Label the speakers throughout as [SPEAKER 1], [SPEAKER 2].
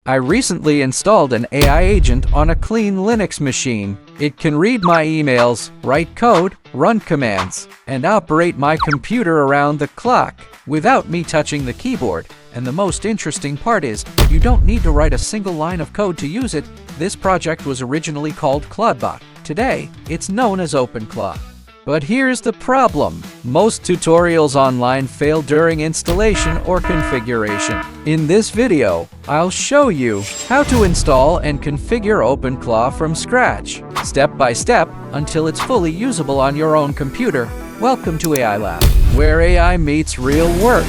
[SPEAKER 1] I recently installed an AI agent on a clean Linux machine. It can read my emails, write code, run commands, and operate my computer around the clock without me touching the keyboard. And the most interesting part is, you don't need to write a single line of code to use it. This project was originally called ClawdBot. Today, it's known as OpenClaw. But here's the problem. Most tutorials online fail during installation or configuration. In this video, I'll show you how to install and configure OpenClaw from scratch, step by step, until it's fully usable on your own computer. Welcome to AI Lab, where AI meets real work.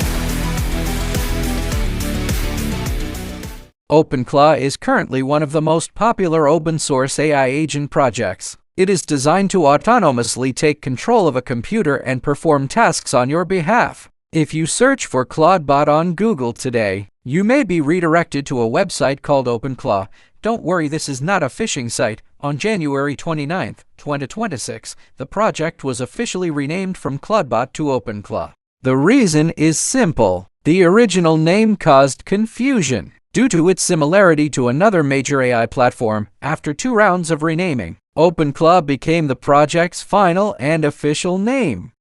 [SPEAKER 1] OpenClaw is currently one of the most popular open-source AI agent projects. It is designed to autonomously take control of a computer and perform tasks on your behalf. If you search for ClawdBot on Google today, you may be redirected to a website called OpenClaw. Don't worry, this is not a phishing site. On January 29, 2026, the project was officially renamed from ClawdBot to OpenClaw. The reason is simple. The original name caused confusion due to its similarity to another major AI platform. After 2 rounds of renaming, OpenClaw became the project's final and official name.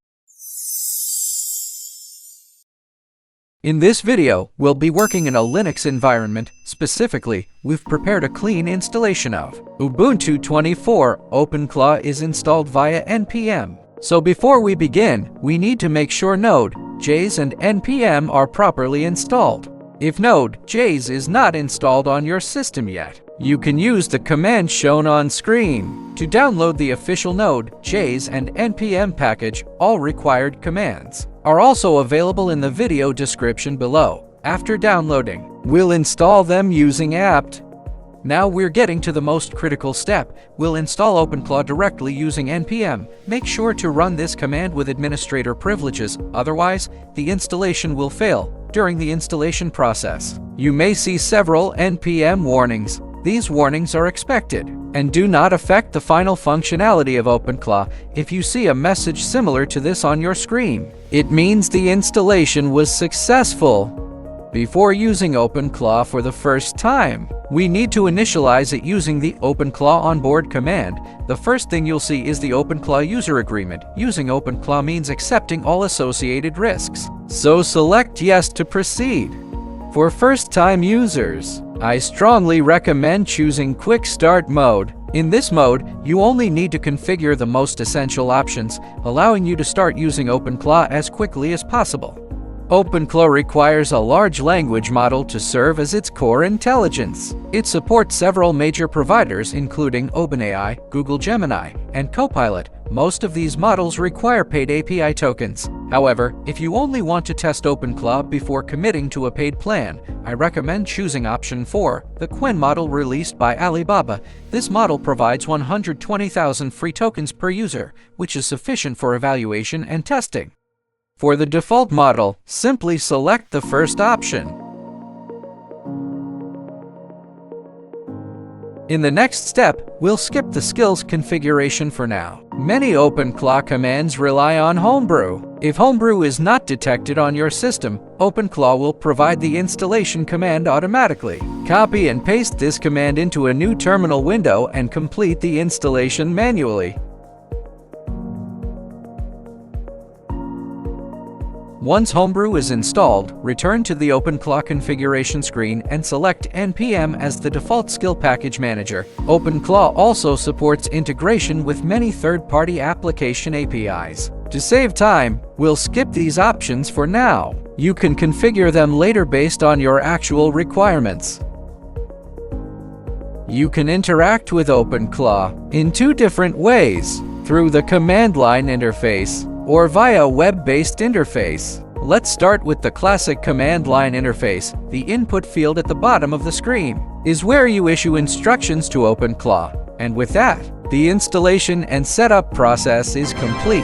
[SPEAKER 1] In this video, we'll be working in a Linux environment. Specifically, we've prepared a clean installation of Ubuntu 24. OpenClaw is installed via npm. So before we begin, we need to make sure nodejs and npm are properly installed. If nodejs is not installed on your system yet, you can use the command shown on screen to download the official nodejs and npm package. All required commands are also available in the video description below. After downloading, we'll install them using apt. Now we're getting to the most critical step. We'll install OpenClaw directly using npm. Make sure to run this command with administrator privileges, otherwise the installation will fail. During the installation process, you may see several npm warnings. These warnings are expected and do not affect the final functionality of OpenClaw. If you see a message similar to this on your screen, it means the installation was successful. Before using OpenClaw for the first time, we need to initialize it using the OpenClaw onboard command. The first thing you'll see is the OpenClaw user agreement. Using OpenClaw means accepting all associated risks. So select Yes to proceed. For first-time users, I strongly recommend choosing Quick Start mode. In this mode, you only need to configure the most essential options, allowing you to start using OpenClaw as quickly as possible. OpenClaw requires a large language model to serve as its core intelligence. It supports several major providers including OpenAI, Google Gemini, and Copilot. Most of these models require paid API tokens. However, if you only want to test OpenClaw before committing to a paid plan, I recommend choosing option 4, the Qwen model released by Alibaba. This model provides 120,000 free tokens per user, which is sufficient for evaluation and testing. For the default model, simply select the first option. In the next step, we'll skip the skills configuration for now. Many OpenClaw commands rely on Homebrew. If Homebrew is not detected on your system, OpenClaw will provide the installation command automatically. Copy and paste this command into a new terminal window and complete the installation manually. Once Homebrew is installed, return to the OpenClaw configuration screen and select npm as the default skill package manager. OpenClaw also supports integration with many third-party application APIs. To save time, we'll skip these options for now. You can configure them later based on your actual requirements. You can interact with OpenClaw in 2 different ways, through the command line interface or via web-based interface. Let's start with the classic command line interface. The input field at the bottom of the screen is where you issue instructions to OpenClaw. And with that, the installation and setup process is complete.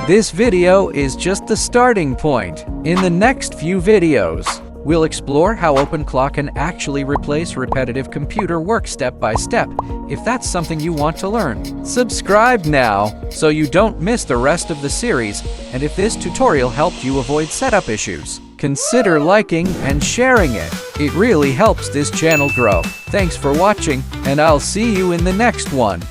[SPEAKER 1] This video is just the starting point. In the next few videos, we'll explore how OpenClaw can actually replace repetitive computer work step by step. If that's something you want to learn, subscribe now so you don't miss the rest of the series. And if this tutorial helped you avoid setup issues, consider liking and sharing it. It really helps this channel grow. Thanks for watching, and I'll see you in the next one.